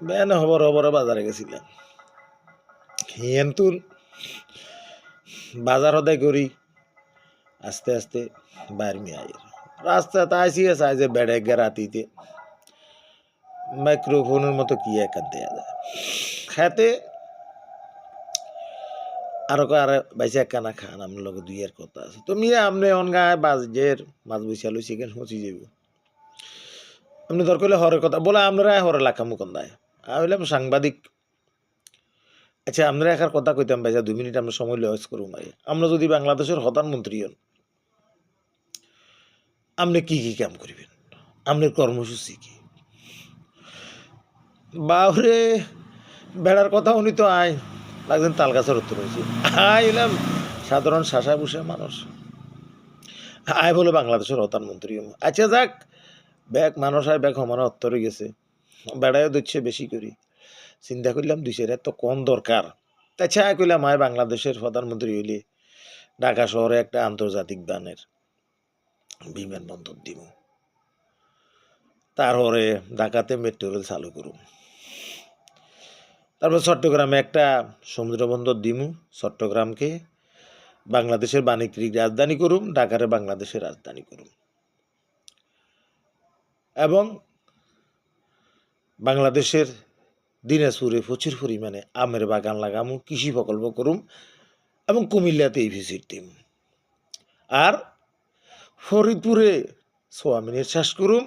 Ben হবর হবরে বাজারে গেছিলাম হিয়েন্তুন বাজার হদায় করি আস্তে আস্তে বাইর মিয়া রাস্তা তাইছি চাই যে বেড়ে গে রাতিতে মাইক্রোফোনের মতো কি একান দেয়া যায় খেতে আরো আর বাইসে কানা খান আপনার লগে দুইয়ের কথা আছে তো মিয়া আপনি অনগায় বাজের মাছ বৈশালু চিকেন হচি যাব আপনি দরকার হলে হরের কথা বলে আপনারা হরে লাখা মুকন্দায় আমি বললাম সাংবাদিক আচ্ছা আপনারা একার কথা কইতাম ভাইসা 2 মিনিট আমরা সময় লস করুম ভাই আমরা যদি বাংলাদেশের প্রধানমন্ত্রী হন আপনি কি কি কাম করিবেন আপনার কর্মসূচি কি বাউরে বেড়ার কথা উনি তো আয় লাগছেন তাল গাছের উত্তর হয়েছে আয় এলাম সাধারণ শাসা বসে মানুষ আয় বলে বাংলাদেশের প্রধানমন্ত্রী আচ্ছা যাক ব্যাগ মানুষ আয় ব্যাগ সমানে উত্তরে গেছে বেড়ায়ও দিচ্ছে বেশি করি চিন্তা করলাম 2 তো কম দরকার আচ্ছা আয় কইলাম আয় বাংলাদেশের প্রধানমন্ত্রী হইলে ঢাকা শহরে একটা আন্তর্জাতিক বানের বিমানবন্দর দিব তারপরে ঢাকাতে মেট্রো রেল চালু করুম তারপর চট্টগ্রামে একটা সমুদ্র বন্দর দিমু চট্টগ্রামকে বাংলাদেশের বাণিজ্যিক রাজধানী করুম ঢাকারে বাংলাদেশের রাজধানী করুম এবং বাংলাদেশের দিনাজপুরে প্রচুর পরিমাণে আমের বাগান লাগামু কৃষি প্রকল্প করুম এবং কুমিল্লাতে এই ভিজিট দিম আর ফরিদপুরে সোয়াবিনের চাষ করুম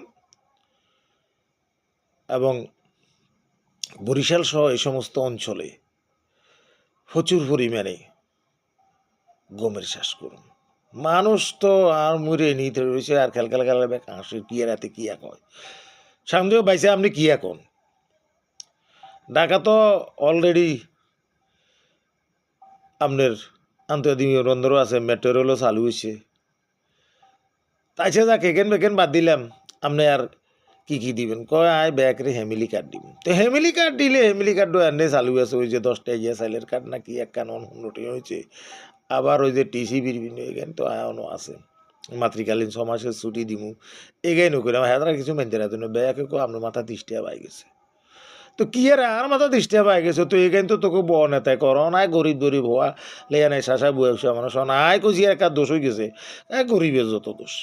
এবং বরিশাল সহ এই সমস্ত অঞ্চলে প্রচুর পরিমাণে গমের চাষ করুন মানুষ তো আর মুড়ে নিতে রয়েছে আর খেলখাল খেলাবে হাসির কি রাতে কি এক হয় সামনেও বাইসে আপনি কি এখন ঢাকা তো অলরেডি আপনার আন্তর্জাতিক বিমানবন্দরও আছে মেট্রো রেলও চালু হয়েছে তাইছে যাক এখান বেকেন বাদ দিলাম আপনি আর কি কি দিবেন কয় আয় ব্যাকরে হেমিলি কার্ড দিব তো হেমিলি কার্ড দিলে হেমিলি কার্ডও এনে চালু আছে ওই যে 10টা ইয়া সাইলের কার্ড নাকি এক কানন উন্নতি হয়েছে আবার ওই যে টিসি বিভিন্ন এখানে তো আয়নও আছে মাতৃকালীন 6 মাসের ছুটি দিমু এগাই নকলাম হ্যাঁ কিছু মেনতে না জন্য ব্যাকে আপনার মাথা 30টা পাই গেছে তো কি আর মাথা 30টা পাই গেছে তো এখানে তো তোকে বড় নেতায় করো নাই গরিব গরিব হওয়া লেয়া নাই শাসা বয়স মানুষ নাই কচি একটা দোষ হয়ে গেছে গরিবের যত দোষ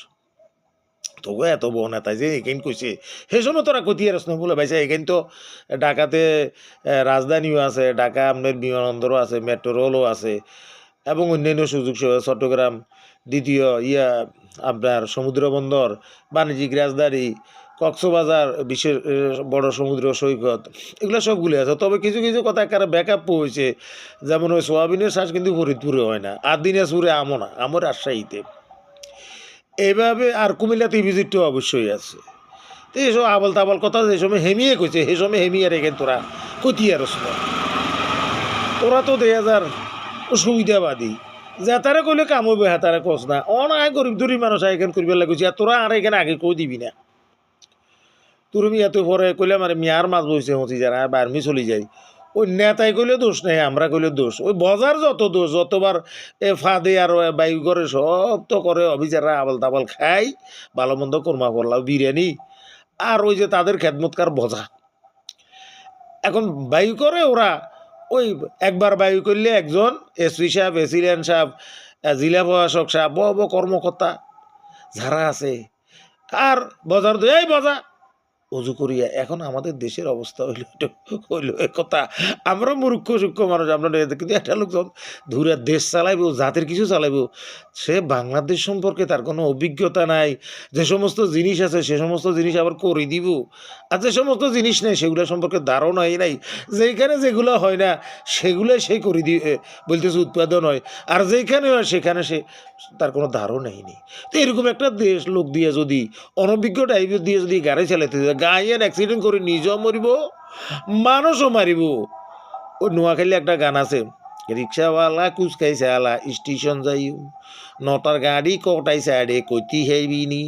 তোকে এত বড় নেতায় যে এখানে কইছে সেই সময় তোরা কতিয়া রসন বলে ভাইছে এখানে তো ঢাকাতে রাজধানীও আছে ঢাকা আপনার বিমানবন্দরও আছে মেট্রো রেলও আছে এবং অন্যান্য সুযোগ সুবিধা চট্টগ্রাম দ্বিতীয় আপনার সমুদ্র বন্দর বাণিজ্যিক রাজধানী কক্সবাজার বিশ্বের বড় সমুদ্র সৈকত এগুলো সবগুলি আছে তবে কিছু কিছু কথা একটা ব্যাকআপ হয়েছে যেমন ওই সোয়াবিনের শ্বাস কিন্তু ফরিদপুরে হয় না আর দিনাজপুরে আমও না আমও রাজশাহীতে এইভাবে আর কুমিল্লাতে ভিজিটও অবশ্যই আছে তো এইসব আবল তাবল কথা যে সময় হেমিয়ে কইছে সেই সময় হেমিয়ে রেখে তোরা কতিয়ার তোরা তো 2000 সুবিধাবাদী যাতারে কইলে কাম হইবে হাতারে কস না অনায় গরিব দরিব মানুষ এখান করিবে লাগুছি আর তোরা আর এখানে আগে কই দিবি না তুমি এত পরে কইলে মানে মিয়ার মাছ বইছে হচ্ছি যারা বার্মি চলে যাই ওই নেতাই কইলে দোষ নেই আমরা কইলে দোষ ওই বজার যত দোষ যতবার ফাঁদে আর বায়ু করে সব তো করে অভিচারা আবল তাবল খাই ভালো মন্দ কর্মা করলাম বিরিয়ানি আর ওই যে তাদের খেদমতকার বজা এখন বায়ু করে ওরা ওই একবার বায়ু করলে একজন এসপি সাহেব এসিলিয়ান সাহেব জেলা প্রশাসক সাহেব বড় কর্মকর্তা যারা আছে আর বজার এই বজা অজু করিয়া এখন আমাদের দেশের অবস্থা হইল কথা আমরা মূর্খ সূক্ষ্ম মানুষ আমরা কিন্তু একটা লোকজন ধরে দেশ চালাইব জাতির কিছু চালাইব সে বাংলাদেশ সম্পর্কে তার কোনো অভিজ্ঞতা নাই যে সমস্ত জিনিস আছে সে সমস্ত জিনিস আবার করে দিব আর যে সমস্ত জিনিস নেই সেগুলো সম্পর্কে ধারণাই নাই যেইখানে যেগুলো হয় না সেগুলো সে করে দিয়ে বলতেছে উৎপাদন হয় আর যেইখানে হয় সেখানে সে তার কোনো ধারণাই নেই তো এরকম একটা দেশ লোক দিয়ে যদি অনভিজ্ঞ টাইপের দিয়ে যদি গাড়ি চালাইতে গায়ের অ্যাক্সিডেন্ট করে নিজেও মরিব মানুষও মারিব ওই নোয়াখালী একটা গান আছে রিক্সাওয়ালা কুচকাইছে আলা স্টেশন যাইও 9টার গাড়ি কটাই সাইডে কইতি হেবিনি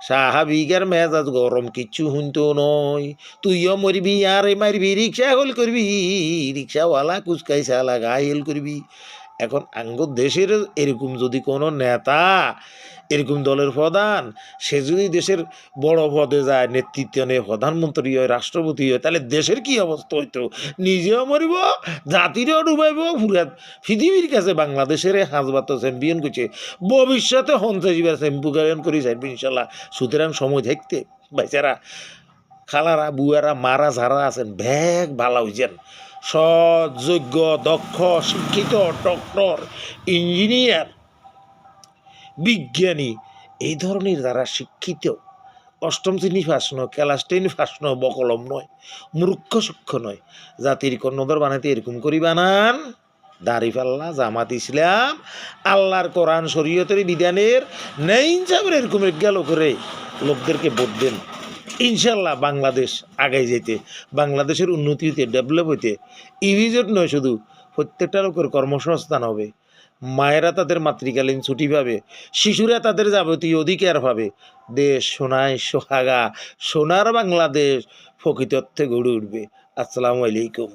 সাহাবিগার মেজাজ গরম কিচ্ছু শুনতো নয় তুইও মরবি আর মারবি রিক্সা হল করবি রিক্সাওয়ালা কুচকাইছে আলা গায়ে হেল করবি এখন আঙ্গ দেশের এরকম যদি কোনো নেতা এরকম দলের প্রধান সে যদি দেশের বড় পদে যায়, নেতৃত্ব নেয়, প্রধানমন্ত্রী হয়, রাষ্ট্রপতি হয়, তাহলে দেশের কি অবস্থা হইতো? নিজেও মরিব, জাতিরেও ডুবাইব, পুরা পৃথিবীর কাছে বাংলাদেশের হাজবাত চ্যাম্পিয়ন করছে, ভবিষ্যতে সন্ত্রাসীবার চ্যাম্পিয়ন করে যাইবে ইনশাল্লাহ। সুতরাং সময় থাকতে বেচারা খালারা বুয়ারা মারা যারা আছেন ব্যাগ ভালো হইছেন, সৎ যোগ্য দক্ষ শিক্ষিত ডক্টর ইঞ্জিনিয়ার বিজ্ঞানী এই ধরনের যারা শিক্ষিত, অষ্টম শ্রেণী ফাঁস নয়, ক্লাস 10 ফাঁস নয়, বকলম নয়, মূর্খ সূক্ষ্ম নয়, জাতির কর্ণধর বানাতে এরকম করি বানান দাঁড়িপাল্লা জামাত ইসলাম আল্লাহর কোরআন শরীয়তের বিধানের নেই ইনসাফের এরকম গেল করে লোকদেরকে ভোট দেন। ইনশাল্লাহ বাংলাদেশ আগাই যেতে, বাংলাদেশের উন্নতি হইতে, ডেভেলপ হইতে, ইভিজেট নয় শুধু, প্রত্যেকটা লোকের কর্মসংস্থান হবে, মায়েরা তাদের মাতৃকালীন ছুটি পাবে, শিশুরা তাদের যাবতীয় অধিকার পাবে, দেশ সোনায় সোহাগা সোনার বাংলাদেশ প্রকৃত অর্থে গড়ে উঠবে। আসসালামু আলাইকুম।